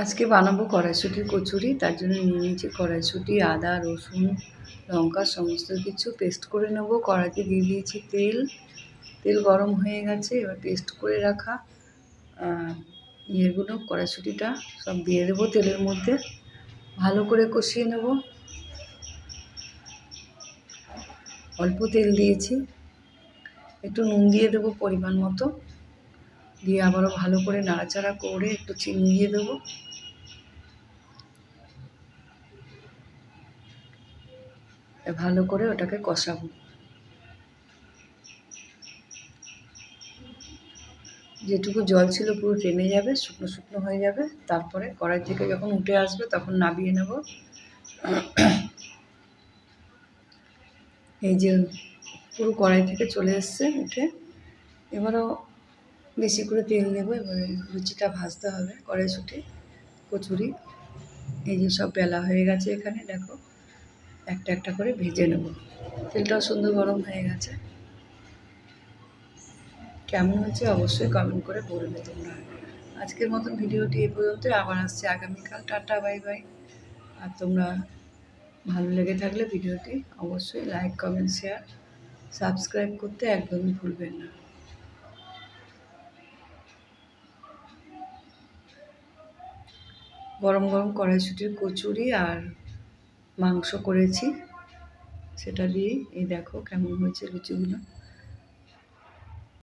আজকে বানাবো কড়াইশুঁটির কচুরি। তার জন্য নিয়ে নিয়েছি কড়াইশুঁটি, আদা, রসুন, লঙ্কা সমস্ত কিছু পেস্ট করে নেবো। কড়াইতে দিয়ে দিয়েছি তেল। তেল গরম হয়ে গেছে। এবার পেস্ট করে রাখা ইয়েগুলো, কড়াইশুঁটিটা সব দিয়ে দেবো তেলের মধ্যে। ভালো করে কষিয়ে নেব। অল্প তেল দিয়েছি, একটু নুন দিয়ে দেবো পরিমাণ মতো। দিয়ে আবারও ভালো করে নাড়াচাড়া করে একটু চিনি দিয়ে দেবো। ভালো করে ওটাকে কষাবো। যেটুকু জল ছিল পুরো টেনে যাবে, শুকনো শুকনো হয়ে যাবে। তারপরে কড়াই থেকে যখন উঠে আসবে তখন নামিয়ে নেব। এই যে পুরো কড়াই থেকে চলে এসছে উঠে। এবারও বেশি করে তেল নেবো। এবারে লুচিটা ভাজতে হবে, কড়াইশুঁটি কচুরি। এই যে সব বেলা হয়ে গেছে এখানে, দেখো একটা একটা করে ভেজে নেব। তেলটাও সুন্দর গরম হয়ে গেছে। কেমন হয়েছে অবশ্যই কমেন্ট করে বলবে তোমরা। আজকের মতন ভিডিওটি এই পর্যন্ত। আবার আসছে আগামীকাল। Tata, bye bye. আর তোমরা ভালো লেগে থাকলে ভিডিওটি অবশ্যই লাইক, কমেন্ট, শেয়ার, সাবস্ক্রাইব করতে একদমই ভুলবেন না। গরম গরম কড়াইশুঁটির কচুরি আর মাংস করেছি, সেটা দিয়ে এই দেখো কেমন হয়েছে লুচিগুলো।